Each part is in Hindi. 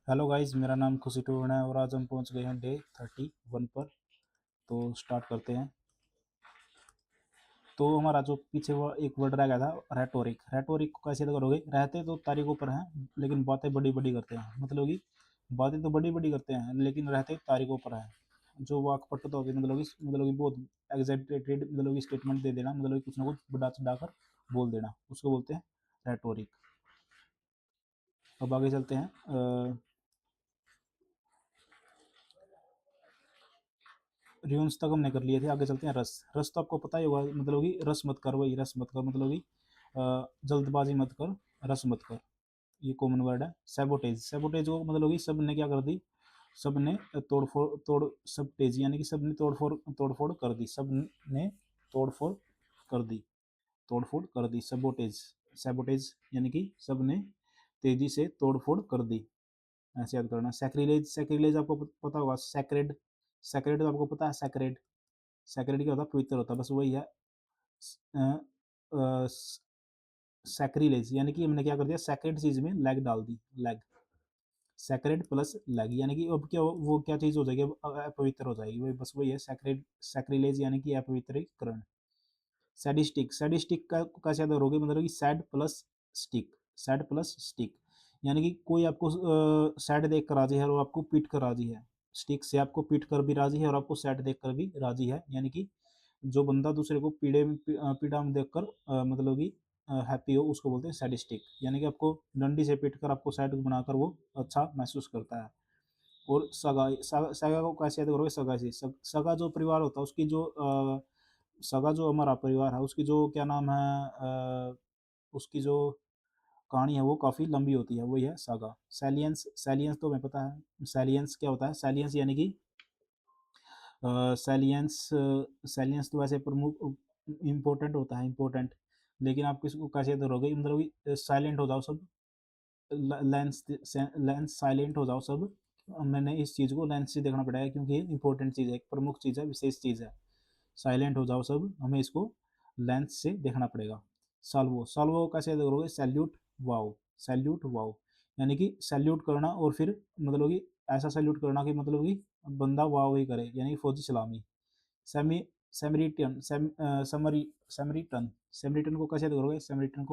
हेलो गाइस, मेरा नाम खुशी टूर्ण है और आज हम पहुंच गए हैं डे 31 पर। तो स्टार्ट करते हैं। तो हमारा जो पीछे वो एक वर्ड रह गया था, रेटोरिक। रेटोरिक को कैसे करोगे? रहते तो तारीखों पर हैं लेकिन बातें बड़ी बड़ी करते हैं। मतलब कि बातें तो बड़ी बड़ी करते हैं लेकिन रहते तारीखों पर हैं। जो वाक्पटुता होती है, मतलब कि बहुत एग्जैक्टेड, मतलब कि स्टेटमेंट दे देना, मतलब कि कुछ ना कुछ बढ़ा चढ़ा कर बोल देना, उसको बोलते हैं रेटोरिक। अब आगे चलते हैं। रियून्स तक हमने कर लिए थे, आगे चलते हैं। रस। रस तो आपको पता ही होगा, मतलब कि रस मत कर, वही रस मत कर, मतलब कि जल्दबाजी मत कर, रस मत कर, ये कॉमन वर्ड है। सैबोटेज। सैबोटेज को मतलब कि सब ने क्या कर दी? सब ने सब तेज यानी कि सब ने तोड़फोड़ कर दी, सब ने तोड़फोड़ कर दी, तोड़फोड़ कर दी, सैबोटेज। सैबोटेज यानी कि सब ने तेजी से तोड़फोड़ कर दी, ऐसे याद करना। सैक्रिलेज। सैक्रिलेज आपको पता होगा। सैक्रेड। सैक्रेड तो आपको पता है, सैक्रेड। सैक्रेड क्या होता है? पवित्र होता है, बस वही है। सैक्रिलेज यानी कि हमने क्या कर दिया? सैक्रेड चीज में लैग डाल दी, लैग। सैक्रेड प्लस लैग यानी कि अब क्या, वो क्या चीज हो जाएगी? अब अपवित्र हो जाएगी, वही बस वही है सैक्रेड। सैक्रिलेज यानी कि अपवित्रीकरण। सैडिस्टिक। सैडिस्टिक का कैसे याद करोगे? मतलब कि sad plus stick. Sad plus stick यानी कि कोई आपको सैड देख कर राजी है और आपको पीट कर राजी है। स्टिक से आपको पीट कर भी राजी है और आपको सैड देख कर भी राजी है, यानी कि जो बंदा दूसरे को पीड़ा में देखकर मतलब कि हैप्पी हो, उसको बोलते हैं सैडिस्टिक। यानी कि आपको डंडी से पीट कर आपको सैड बनाकर वो अच्छा महसूस करता है। और सगा को कैसे याद करोगे? सगा से सगा जो परिवार होता है उसकी जो सगा जो हमारा परिवार है उसकी जो क्या नाम है, उसकी जो कहानी है वो काफ़ी लंबी होती है, वही है सागा। सैलियंस। सैलियंस तो हमें पता है, सैलियंस क्या होता है? सैलियंस यानी कि सैलियंस। सैलियंस तो वैसे प्रमुख इम्पोर्टेंट होता है, इम्पोर्टेंट। लेकिन आप किसको कैसे करोगे? मतलब कि साइलेंट हो जाओ सब, लेंस लेंस साइलेंट हो जाओ सब। मैंने इस चीज़ को लेंस से देखना पड़ेगा क्योंकि ये इंपॉर्टेंट चीज़ है, एक प्रमुख चीज़ है, विशेष चीज़ है। साइलेंट हो जाओ सब, हमें इसको लेंस से देखना पड़ेगा। साल्वो। साल्वो कैसे करोगे? Salute wow. सैल्यूट वाओ यानी कि सैल्यूट करना और फिर मतलब कि ऐसा सैल्यूट करना कि मतलब कि बंदा वाओ ही करे, यानी कि फौजी सलामी। Semi Samaritan same summary Samaritan. Samaritan को कैसे करोगे? सेमरिटन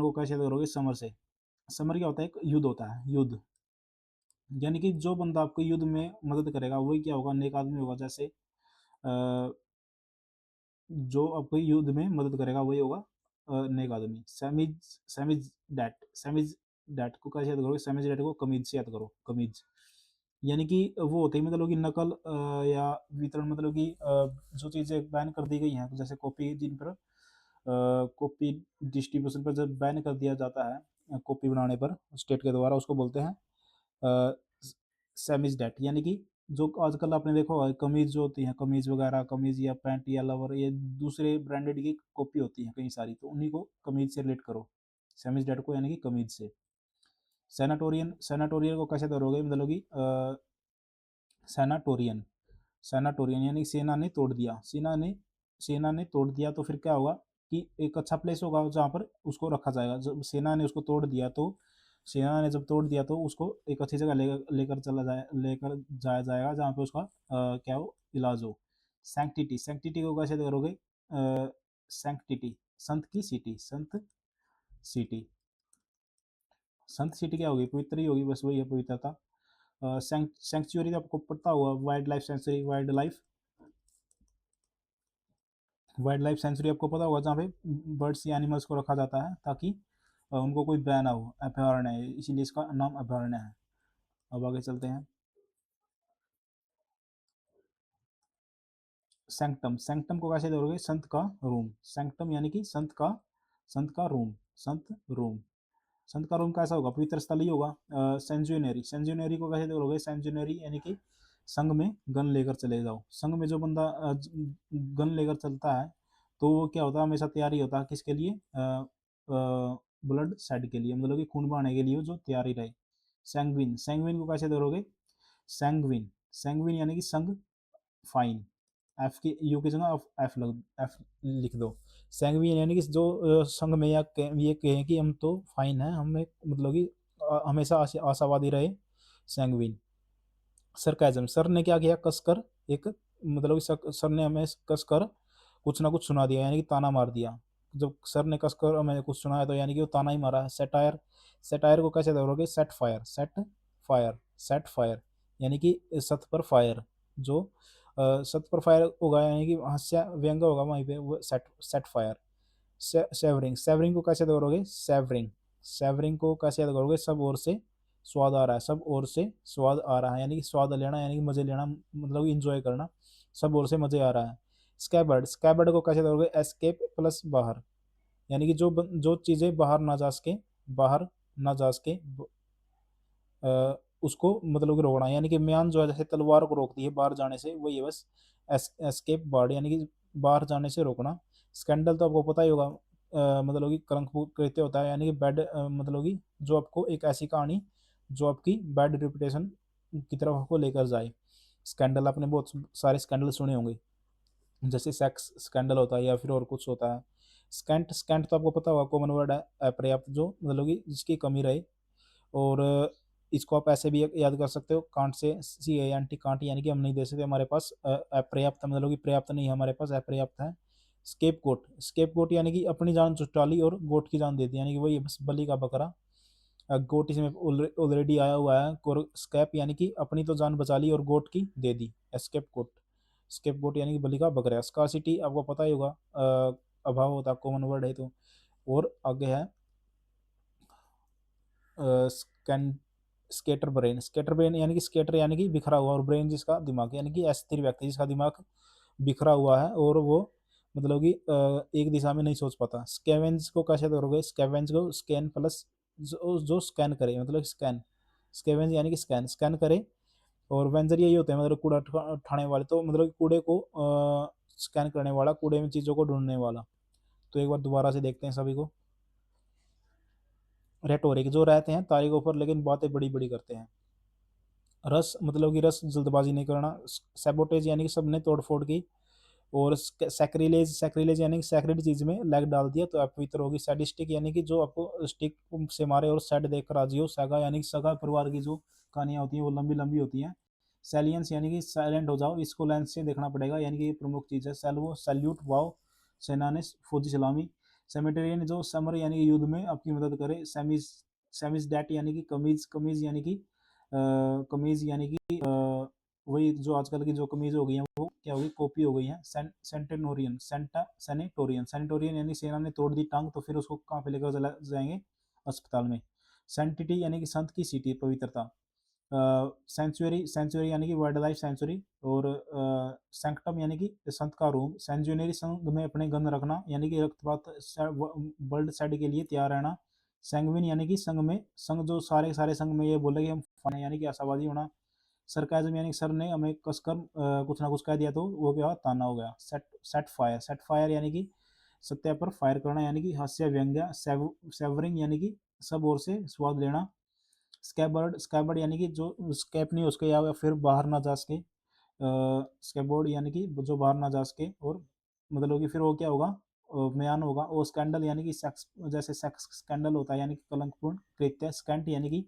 को कैसे करोगे? समर से। समर क्या होता है? एक युद्ध होता है, युद्ध। यानी कि जो बंदा आपको युद्ध में मदद करेगा वही क्या होगा? नेक आदमी होगा। जैसे जो आपको युद्ध में मदद करेगा वही होगा नेक आदमी। सैमिज। सैमिज डैट। सैमिज डैट को कैसे याद करोगे? सैमिज डैट को कमीज से याद करो, कमीज। यानी कि वो होती है मतलब कि नकल या वितरण, मतलब कि जो चीज़ें बैन कर दी गई हैं, जैसे कॉपी, जिन पर कॉपी डिस्ट्रीब्यूशन पर जब बैन कर दिया जाता है कॉपी बनाने पर स्टेट के द्वारा, उसको बोलते हैं सेमीज डेट। यानी कि जो आजकल आपने देखा होगा कमीज जो होती है, कमीज वगैरह, कमीज या पैंट या लोवर, ये दूसरे ब्रांडेड की कॉपी होती है कई सारी, तो उन्हीं को कमीज से रिलेट करो, सेमीज डेट को, यानी कि कमीज से। सेनाटोरियन। सेनाटोरियन को कैसे करोगे? मतलब कि सेनाटोरियन। सेनाटोरियन यानी सेना ने तोड़ दिया, सेना ने तोड़ दिया, तो फिर क्या होगा कि एक अच्छा प्लेस होगा जहाँ पर उसको रखा जाएगा। जब सेना ने उसको तोड़ दिया तो, सेना ने जब तोड़ दिया तो उसको एक अच्छी जगह लेकर जाया जाएगा जहाँ पे उसका क्या हो, इलाज हो। सैंक्टिटी। सैंक्टिटी को कैसे करोगे? सैंक्टिटी, संत की सिटी, संत सिटी। संत सिटी क्या होगी? पवित्र ही होगी, बस वही है पवित्रता। सेंक्चुरी तो आपको पता होगा, wild life sanctuary. Wild life sanctuary आपको पता होगा, जहाँ पे बर्ड्स या एनिमल्स को रखा जाता है ताकि उनको कोई बैन ना हो। अभयारण्य है, इसीलिए इसका नाम अभयारण्य है। अब आगे चलते हैं। सैंक्टम। सैंक्टम को कैसे दोगे? संत का रूम। सैंक्टम यानी कि संत का रूम, संत रूम। संत का रूम कैसा होगा? पवित्र स्थल ही होगा। सेंजुनरी। सेंजुनरी को कैसे दोगे? सेंजुनरी यानी कि संघ में गन लेकर चले जाओ। संघ में जो बंदा गन लेकर चलता है तो वो क्या होता है? हमेशा तैयारी होता है किसके लिए? ब्लड सेड के लिए, मतलब कि खून बहाने के लिए जो तैयारी रहे। सैंग्विन। सैंग्विन को कैसे दोगे? सैंग्विन। सैंग्विन यानी कि संग फाइन। एफ की, यू की जगह एफ लिख दो। सैंग्विन यानी कि जो संघ में या ये कहें कि हम तो फाइन है, हमें मतलब कि हमेशा आशावादी रहे, सैंग्विन। सरकाजम, सर ने क्या किया, कसकर एक, मतलब सर ने हमें कसकर कुछ ना कुछ सुना दिया, यानी कि ताना मार दिया। जब सर ने कसकर हमें कुछ सुनाया तो यानी कि वो ताना ही मारा है। सेटायर, सेटायर को कैसे दोगे, set fire, set fire, set fire यानी कि सत पर फायर, जो सत पर फायर होगा यानी कि हास्य व्यंग होगा वहीं पे, वो set set fire. Savouring, savouring को कैसे करोगे, सेवरिंग, सेवरिंग को कैसे याद करोगे, सब ओर से स्वाद आ रहा है, सब ओर से स्वाद आ रहा है, यानी कि स्वाद लेना, यानी कि मजे लेना, मतलब इंजॉय करना, सब ओर से मजे आ रहा है। स्कैबर्ड, स्कैबर्ड को कैसे करोगे, एस्केप प्लस बाहर, यानी कि जो चीज़ें बाहर ना जा सके, बाहर ना जा सके, उसको मतलब कि रोकना, यानी कि म्यान जो है जैसे तलवार को रोकती है बाहर जाने से, वही है बस एस्केप बार्ड, यानी कि बाहर जाने से रोकना। स्कैंडल तो आपको पता ही होगा, मतलब कि कलंक कृत्य होता है, यानी कि बैड, मतलब कि जो आपको एक ऐसी कहानी जो आपकी बैड रिपुटेशन की तरफ आपको लेकर जाए। स्कैंडल, आपने बहुत सारे स्कैंडल सुने होंगे, जैसे सेक्स स्कैंडल होता है या फिर और कुछ होता है। स्कैंट, स्कैंट तो आपको पता होगा, कॉमन वर्ड है, अपर्याप्त, जो मतलब कि जिसकी कमी रहे। और इसको आप ऐसे भी याद कर सकते हो, कांट से, C A N T, can't, यानी कि हम नहीं दे सकते, हमारे पास अपर्याप्त, मतलब कि पर्याप्त नहीं है हमारे पास, अपर्याप्त है। स्केप गोट, स्केप गोट यानी कि अपनी जान छुटा ली और गोट की जान दे दी, यानी कि वही बस बलि का बकरा। गोट इसमें ऑलरेडी आया हुआ है, और स्केप यानी कि अपनी तो जान बचा ली और गोट की दे दी, स्केप गोट। स्केप गोट यानी कि बलि का बकरा। स्कार्सिटी आपको पता ही होगा, अभाव होता है, कॉमन वर्ड है तो। और आगे है scan, scatter brain, scatter brain यानी कि स्केटर यानी कि बिखरा हुआ, और ब्रेन जिसका दिमाग, यानी कि अस्थिर व्यक्ति जिसका दिमाग बिखरा हुआ है और वो मतलब कि एक दिशा में नहीं सोच पाता। स्कैवेंज को कैसे करोगे, स्कैवेंज को स्कैन प्लस, जो स्कैन करे, मतलब स्कैन, स्कैवेंज यानी कि स्कैन, स्कैन करे। और वेंजर यही होते हैं, मतलब कूड़ा उठाने वाले, तो मतलब कूड़े को स्कैन करने वाला, कूड़े में चीज़ों को ढूंढने वाला। तो एक बार दोबारा से देखते हैं सभी को। रेटोरिक, जो रहते हैं तारीखों पर लेकिन बातें बड़ी बड़ी करते हैं। रस, मतलब कि रस, जल्दबाजी नहीं करना। सैबोटेज यानी कि सबने तोड़ फोड़ की। और सैक्रिलेज, सैक्रिलेज यानी कि सैक्रेड चीज में लेग डाल दिया तो अपवित्र होगी। सैडिस्टिक यानी कि जो आपको स्टिक से मारे और सेड देखकर राजी हो। सगा यानी कि सगा परिवार की जो कहानियां होती हैं वो लंबी लंबी होती हैं। सैलियंस यानी कि साइलेंट हो जाओ, इसको लेंस से देखना पड़ेगा, यानी कि ये प्रमुख चीज है। सैल्वो, सैल्यूट, वाओ, सेना ने फौजी सलामी। सेमेटेरियन, जो समर यानी कि युद्ध में आपकी मदद करे। सेमिज, सेमिज डैट यानी कि कमीज, कमीज यानी कि कमीज यानी कि वही जो आजकल की जो कमीज हो गई है वो क्या होगी, कॉपी हो गई है। सेंटेनोरियन, सेंटा सेनेटोरियन, सेनेटोरियन यानी सेना ने तोड़ दी टांग तो फिर उसको कहाँ पे लेकर जाएंगे, अस्पताल में। सेंटिटी यानी कि संत की सिटी, पवित्रता। सेंचुरी, सेंचुरी यानी कि वाइल्ड लाइफ सेंचुरी। और सैंक्टम यानी कि संत का रूम। सेंजुनरी, संघ में अपने गन रखना, यानी कि रक्तपात वर्ल्ड साइड के लिए तैयार रहना। सैंगविन यानी कि संघ में, संघ जो सारे सारे संघ में ये बोले कि हम फाने, यानी कि आशावादी होना। सरकाजम यानी कि सर ने हमें कसकर कुछ ना कुछ कह दिया तो वो क्या, ताना हो गया। Set, set fire, set fire यानी कि सत्या पर फायर करना, यानी कि हास्य व्यंग्य। सेवरिंग यानी कि सब ओर से स्वाद लेना। स्कैबर्ड, स्कैबर्ड यानी कि जो स्कैप नहीं हो सके या फिर बाहर ना जा सके। स्कैबोर्ड यानी कि जो बाहर ना जा सके। और मतलब कि फिर वो क्या होगा, म्यान होगा। और स्कैंडल यानी कि सेक्स, जैसे सेक्स स्कैंडल होता है, यानी कि कलंकपूर्ण कृत्य। स्कैंट यानी कि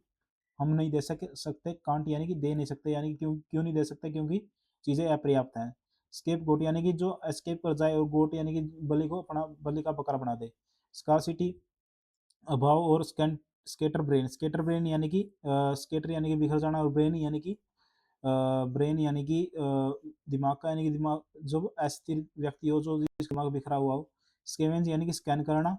हम नहीं दे सकते। कांट यानी कि दे नहीं सकते, यानी कि क्यों क्यों नहीं दे सकते, क्योंकि चीज़ें अपर्याप्त हैं। स्केप गोट यानी कि जो एस्केप कर जाए, और गोट यानी कि बलि को अपना, बलि का बकरा बना दे। स्कारसिटी, अभाव। और स्केटर ब्रेन, स्केटर ब्रेन यानी कि स्केटर यानी कि बिखर जाना, और ब्रेन यानी कि ब्रेन यानी कि दिमाग का, यानी कि दिमाग जो अस्थिर व्यक्ति हो, जो जिसका दिमाग बिखरा हुआ हो। स्केवेंज यानी कि स्कैन करना,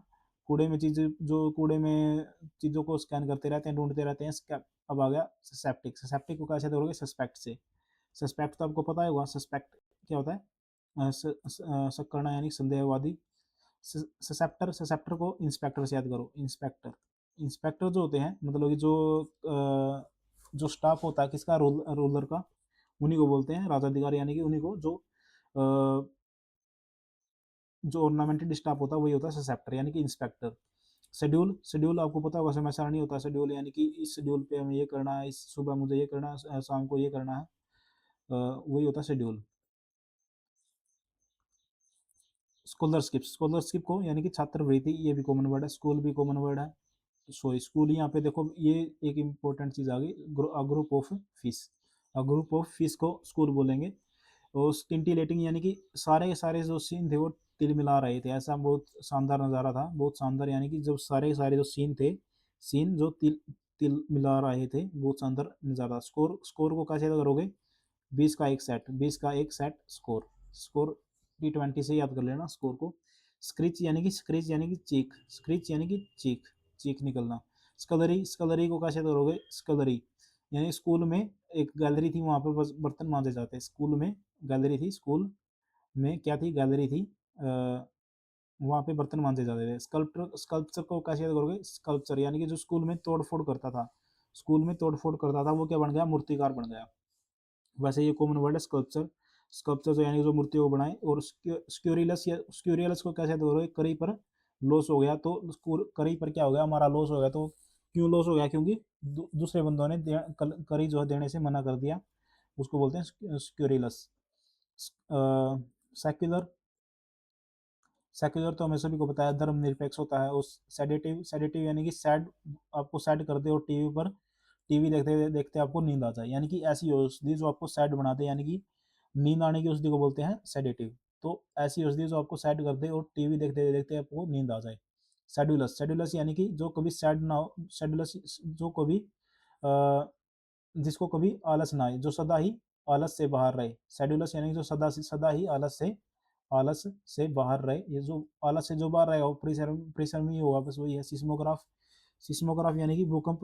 कूड़े में चीज़, जो कूड़े में चीज़ों को स्कैन करते रहते हैं, ढूंढते रहते हैं। अब आ गया ससेप्टिक, ससेप्टिक को कैसे दोगे, सस्पेक्ट से। सस्पेक्ट तो आपको पता ही होगा, सस्पेक्ट क्या होता है, शक करना, यानी संदेहवादी। ससेप्टर, ससेप्टर को इंस्पेक्टर से याद करो, इंस्पेक्टर। इंस्पेक्टर जो होते हैं, मतलब कि जो स्टाफ होता है किसका, रूलर का, उन्हीं को बोलते हैं राजाधिकारी, यानी कि उन्हीं को जो ऑर्नामेंटेड स्टाफ होता है वही होता है ससेप्टर, यानी कि इंस्पेक्टर। शेड्यूल, शेड्यूल आपको पता होगा, समय सारणी होता है शेड्यूल, यानी कि इस शेड्यूल पे हमें ये करना है, इस सुबह मुझे ये करना है, शाम को ये करना है, वही होता है शेड्यूल। स्कॉलरशिप, स्कॉलरशिप को यानी कि छात्रवृत्ति, ये भी कॉमन वर्ड है। स्कूल भी कॉमन वर्ड है। सॉरी स्कूल, यहाँ पे देखो ये एक इम्पोर्टेंट चीज़ आ गई, group of fish. Group of fish को स्कूल बोलेंगे। और स्किंटिलेटिंग यानी कि सारे के सारे जो सीन थे वो तिलमिला रहे थे, ऐसा बहुत शानदार नज़ारा था, बहुत शानदार, यानी कि जब सारे के सारे जो सीन थे, सीन जो तिल तिल मिला रहे थे, बहुत शानदार नज़ारा। स्कोर स्कोर को कैसे करोगे, 20 का एक सेट स्कोर, स्कोर T20 से याद कर लेना स्कोर को। स्क्रीच यानी कि चीख, स्क्रीच यानी कि चीख, चीख निकलना। स्कलरी, स्कलरी को कैसे करोगे, स्कलरी यानी स्कूल में एक गैलरी थी, वहाँ पर बस बर्तन मांजे जाते, स्कूल में गैलरी थी, स्कूल में क्या थी, गैलरी थी, वहाँ पे बर्तन मांजे जाते थे। स्कल्पचर, स्कल्पचर को कैसे याद करोगे, स्कल्पचर यानी कि जो स्कूल में तोड़ फोड़ करता था, स्कूल में तोड़ फोड़ करता था वो क्या बन गया, मूर्तिकार बन गया। वैसे ये कॉमन वर्ड है स्कल्पचर, स्कल्पचर जो यानी कि जो मूर्तियों को बनाए। और स्क्यूरिलस, या स्क्यूरिलस को कैसे करोगे, करी पर लॉस हो गया, तो करी पर क्या हो गया, हमारा लॉस हो गया। तो क्यों लॉस हो गया, क्योंकि दूसरे बंदों ने करी जो है देने से मना कर दिया, उसको बोलते हैं स्क्यूरिलस। सेक्युलर, सेक्युलर तो हमें सभी को पता है धर्मनिरपेक्ष होता है। उस सेडेटिव, सेडेटिव यानी कि सैड, आपको सैड कर दे और टीवी पर, टीवी देखते देखते आपको नींद आ जाए, यानी कि ऐसी औषधि जो आपको सैड बना दे, यानी कि नींद आने की औषधि को बोलते हैं सेडेटिव। तो ऐसी औषधि जो आपको सैड कर दे और टीवी देखते देखते आपको नींद आ जाए। शेड्यूलस, शेड्यूलस यानी कि जो कभी सैड ना हो, शेड्यूलस जो कभी जिसको कभी आलस ना आए, जो सदा ही आलस से बाहर रहे। शेड्यूलस यानी जो सदा ही आलस से बाहर रहे। ये जो आलस से जो बाहर रहेगा वो प्रेशर, प्रेशर में ही होगा, बस वही है। सिस्मोग्राफ, सिस्मोग्राफ यानी कि भूकंप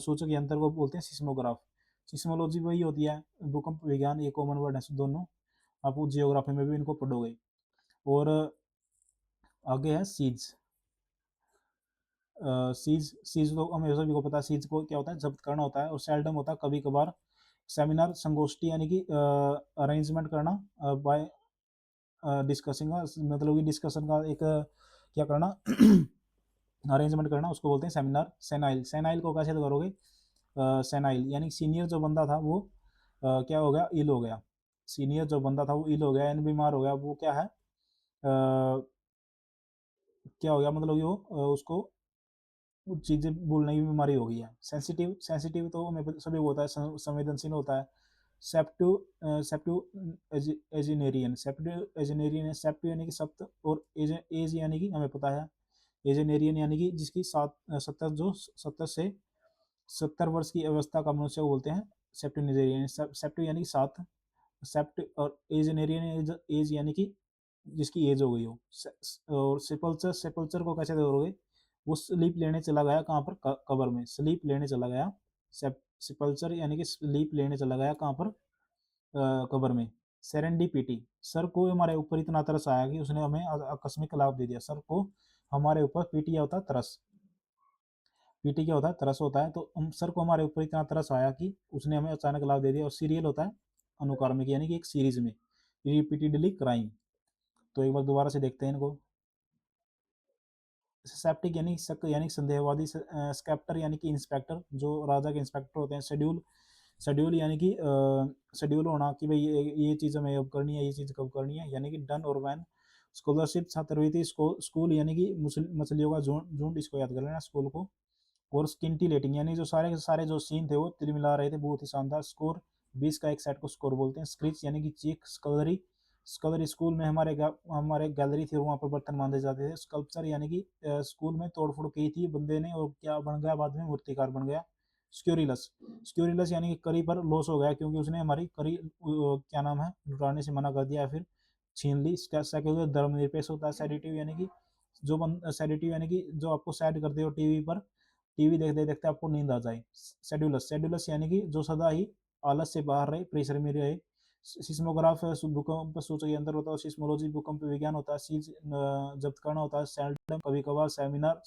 सूचक यंत्र को बोलते हैं सिस्मोग्राफ। सिस्मोलॉजी वही होती है, भूकंप विज्ञान, ये कॉमन वर्ड है दोनों, आप जियोग्राफी में भी इनको पढ़ोगे। और आगे है सीज। सीज, सीज तो हमें सभी को पता है, सीज को क्या होता है, जब्त करना होता है। और सेल्डम होता है कभी कभार। सेमिनार, संगोष्ठी यानी कि अरेंजमेंट करना बाय डिस्कसिंग, मतलब कि डिस्कशन का एक क्या करना अरेंजमेंट करना, उसको बोलते हैं सेमिनार। सेनाइल, सेनाइल को कैसे करोगे, सेनाइल यानी सीनियर जो बंदा था वो क्या हो गया, इल हो गया। सीनियर जो बंदा था वो इल हो गया यानी बीमार हो गया, वो क्या है, क्या हो गया, मतलब ये उसको चीज़ें भूलने की बीमारी हो गई है। सेंसिटिव, सेंसिटिव तो हमें सभी को होता है, संवेदनशील होता है। सेप्टिव, सेप्टिव एजिनेरियन, सेप्टिव एजिनेरियन, सेप्टिव यानी कि सप्त, और एज, एज यानी कि हमें पता है, एजिनेरियन यानी कि जिसकी 70 वर्ष की अवस्था का मनुष्य को बोलते हैं सेप्टिनेरियन। सेप्टिव यानी कि 7, सेप्ट, और एजिनेरियन एज यानी कि जिसकी एज हो गई हो। और सेपल्चर, सेपल्चर को कैसे करोगे, वो स्लीप लेने चला गया कहाँ पर, कब्र में, स्लीप लेने चला गया। सेपल्चर यानी कि स्लीप लेने चला गया कहाँ पर, कब्र में। सेरेंडिपिटी, सर को हमारे ऊपर इतना तरस आया कि उसने हमें आकस्मिक लाभ दे दिया। सर को हमारे ऊपर, पीटी क्या होता है, तरस, पीटी क्या होता है, तरस होता है। तो हम सर को हमारे ऊपर इतना तरस आया कि उसने हमें अचानक लाभ दे दिया। और सीरियल होता है अनुकारमिक, यानी कि एक सीरीज में, रिपीटेडली क्राइम। तो एक बार दोबारा से देखते हैं इनको। सेप्टिक यानी शक, यानी संदेहवादी। स्केप्टर यानी कि इंस्पेक्टर, जो राजा के इंस्पेक्टर होते हैं। शेड्यूल, शेड्यूल यानी कि शेड्यूल होना कि भाई ये चीज़ हमें अब करनी है, ये चीज़ कब करनी है, यानी कि डन और वैन। स्कॉलरशिप, छात्रवृत्ति। स्कूल यानी कि मछलियों का झुंड, झुंड, इसको याद कर लेना स्कूल को। और स्किंटिलेटिंग यानी जो सारे के सारे जो सीन थे वो तिलमिला रहे थे, बहुत ही शानदार। स्कोर, 20 का एक सेट को स्कोर बोलते हैं। स्क्रीच यानी कि चीख। स्कलरी, स्कलरी स्कूल में हमारे गैलरी थी और वहाँ पर बर्तन बांधे जाते थे। स्कल्पचर यानी कि स्कूल में तोड़ फोड़ की थी बंदे ने और क्या बन गया, बाद में मूर्तिकार बन गया। स्क्यूरिलस, स्क्यूरिलस यानी कि करी पर लॉस हो गया क्योंकि उसने हमारी करी क्या नाम है, लुटाने से मना कर दिया या फिर छीन ली। सेक्युलर, धर्मनिरपेक्ष होता है। सेडेटिव यानी कि सेडेटिव यानी कि जो आपको सैड कर दे और टीवी पर, टीवी देखते देखते आपको नींद आ जाए। शेड्यूलस, शेड्यूलस यानी कि जो सदा ही आलस से बाहर रहे, प्रेशर में रहे। सिस्मोग्राफ, भूकंप सूचक यंत्र होता है। सिस्मोलॉजी, भूकंप विज्ञान होता है। सीज, जब्त करना होता है। सेल्डम, कभी कभार। सेमिनार,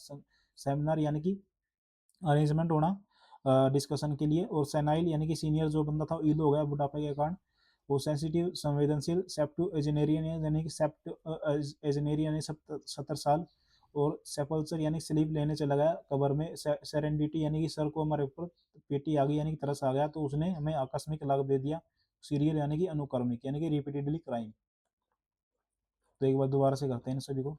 सेमिनार यानी कि अरेंजमेंट होना डिस्कशन के लिए। और सेनाइल यानी कि सीनियर जो बंदा था इल हो गया बुढ़ापे के कारण। वो सेंसिटिव, संवेदनशील। सेप्टू एजेनेरियन यानी कि एजेनेरियन यानी 70 साल। और सेपल्चर यानी स्लीप लेने चला गया कब्र में। सेरेंडिटी यानी कि सर को हमारे ऊपर पेटी आ गई, यानी कि तरस आ गया तो उसने हमें आकस्मिक लाभ दे दिया। सीरियल यानी कि अनुक्रमिक, यानी कि रिपीटेडली क्राइम। तो एक बार दोबारा से करते हैं इन सभी को।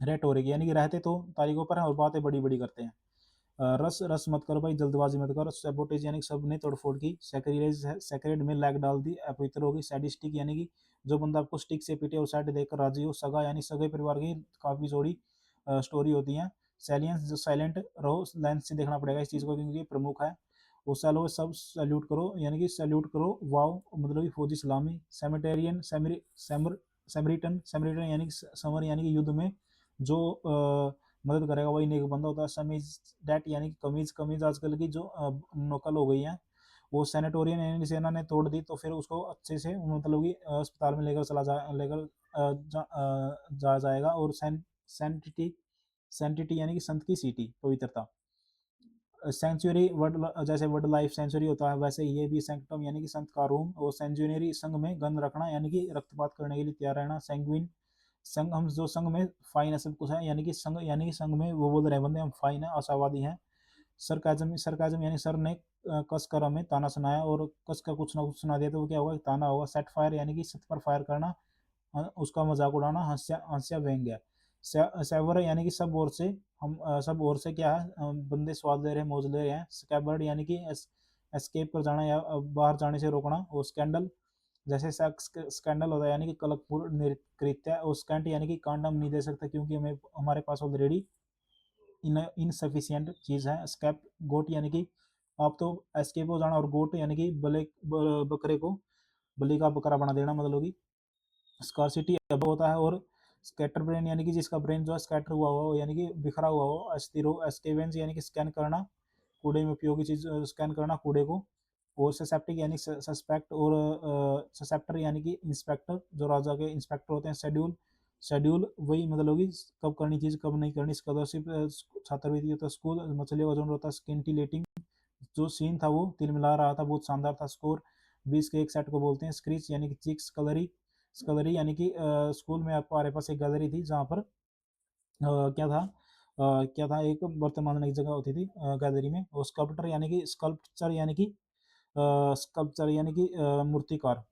रेटोरिक यानी कि रहते तो तारीखों पर हैं और बातें बड़ी बड़ी करते हैं। रस रस मत करो भाई, जल्दबाजी मत करो। सैबोटेज यानी कि सबने तोड़फोड़ की। सैक्रिलेज है, सैक्रेड में लैग डाल दी, अपवित्र होगी। सैडिस्टिक यानी कि जो बंदा आपको स्टिक से पीटे और साइड देखकर राजी हो। सगा यानी सगे परिवार की काफी जोड़ी स्टोरी होती है। सैलियंस जो साइलेंट रहो, लेंस से देखना पड़ेगा इस चीज को क्योंकि ये प्रमुख है। वो सैलो सब सैल्यूट करो यानी कि सैल्यूट करो, वाओ मतलब कि फौजी सलामी। सेमेटेरियन सेमरिटन सेमरिटन यानी कि समर यानी कि युद्ध में जो मदद करेगा वही नेक बंदा होता है। समीज डेट यानी कि कमीज, कमीज आजकल की जो नकल हो गई है। वो सेनेटोरियन यानी कि सेना ने तोड़ दी तो फिर उसको अच्छे से मतलब कि अस्पताल में लेकर चला जा लेकर जा जाएगा। और सैंटिटी सैंटिटी यानी कि संत की सीटी, पवित्रता। सेंचुरी वर्ड, जैसे वर्ड लाइफ सेंचुरी होता है वैसे ये भी सैंक्टम यानी कि संत का रूम। और सेंचुरी संघ में गंध रखना यानी कि रक्तपात करने के लिए तैयार रहना। सैंग्विन संघ, हम जो संघ में फाइन है सब कुछ है यानी कि संघ यानी कि संघ में वो बोल रहे बंदे हम फाइन है, आशावादी हैं। सरकाजम सरकाजम यानी सर ने कस कर हमें ताना सुनाया और कस का कुछ ना कुछ सुना दिया तो वो क्या होगा, ताना होगा। सेट फायर यानी कि सत पर फायर करना, उसका मजाक उड़ाना, हंस्या हंस्या व्यंग्य। सेवर यानी कि सब ओर से, हम सब ओर से क्या है, बंदे स्वाद ले रहे हैं, मौज ले रहे हैं। स्कैबर्ड यानी कि एस्केप कर जाना या बाहर जाने से रोकना। और स्कैंडल जैसे स्कैंडल होता है यानी कि कलंकपूर्ण कृत्य। और स्कैंट यानी कि कांड हम नहीं दे सकते क्योंकि हमें हमारे पास ऑलरेडी इनसफिशियंट चीज है। स्कैप गोट यानी कि आप तो एस्केप हो जाना। और गोट यानी कि बकरे को बलि का बकरा बना देना मतलब कि स्कारसिटी अब होता है। और स्कैटर ब्रेन यानी कि जिसका ब्रेन जो है स्कैटर हुआ हो यानी कि बिखरा हुआ हो। अस्थिर हो। एस्केवेंस यानी कि स्कैन करना, कूड़े में उपयोगी चीज स्कैन करना कूड़े को। और ससेप्टिक यानी सस्पेक्ट। और ससेप्टर यानी कि इंस्पेक्टर, जो राजा के इंस्पेक्टर होते हैं। शेड्यूल शेड्यूल वही मतलब कि कब करनी चीज कब नहीं करनी। स्कॉलरशिप छात्रवृत्ति होता है। स्कूल मछलियों का जोन होता है। स्किंटिलेटिंग जो सीन था वो तिल मिला रहा था, बहुत शानदार था। स्कोर 20 के एक सेट को बोलते हैं। स्क्रीच यानी कि चिक्स कलरी, स्कलरी यानी कि स्कूल में आपको हमारे पास एक गैलरी थी जहाँ पर क्या था, क्या था, एक बर्तन मांजने की जगह होती थी गैलरी में। और स्कल्पटर यानी कि स्कल्पचर यानी कि मूर्तिकार।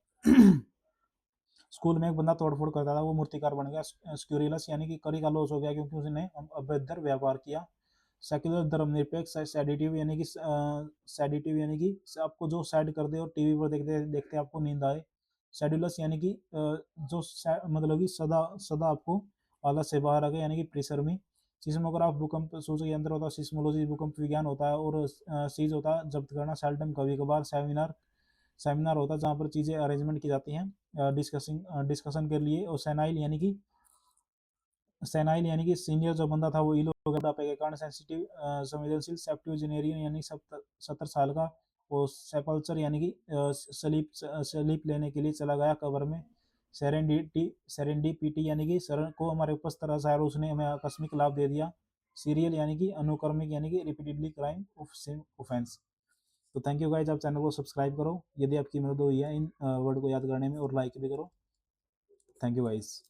स्कूल में एक बंदा तोड़फोड़ करता था वो मूर्तिकार बन गया। स्क्यूरिलस यानी कि करी का लॉस हो गया क्योंकि उसने अभद्र व्यापार किया। सेक्युलर धर्मनिरपेक्ष सैडिटिव यानी कि सैडिटिव यानी कि आपको जो सैड कर दे और टीवी पर देखते देखते आपको नींद आए। शेड्यूलस यानी कि जो मतलब कि सदा सदा आपको आलस से बाहर आ गए यानी कि प्रेशर में। सिस्मोग्राफ भूकंप सूचक यंत्र होता है। सिस्मोलॉजी भूकंप विज्ञान होता है। और सीज होता है जब्त करना। सेल्टम कभी कभार। सेमिनार सेमिनार होता है जहाँ पर चीज़ें अरेंजमेंट की जाती हैं डिस्कशन के लिए। और सेनाइल यानी कि सीनियर जो बंदा था वो इलो बुढ़ापे के कारण सेंसिटिव संवेदनशील। सेप्टुअजेनेरियन यानी 70 साल का। और सेपल्चर यानी कि स्लीप लेने के लिए चला गया कब्र में। सेरेंडीपीटी यानी कि शरण को हमारे ऊपर तरस आया और उसने हमें आकस्मिक लाभ दे दिया। सीरियल यानी कि अनुक्रमिक यानी कि repeatedly crime of same offence. तो थैंक यू गाइज, आप चैनल को सब्सक्राइब करो यदि आपकी मदद हुई है इन वर्ड को याद करने में, और लाइक भी करो। Thank you guys.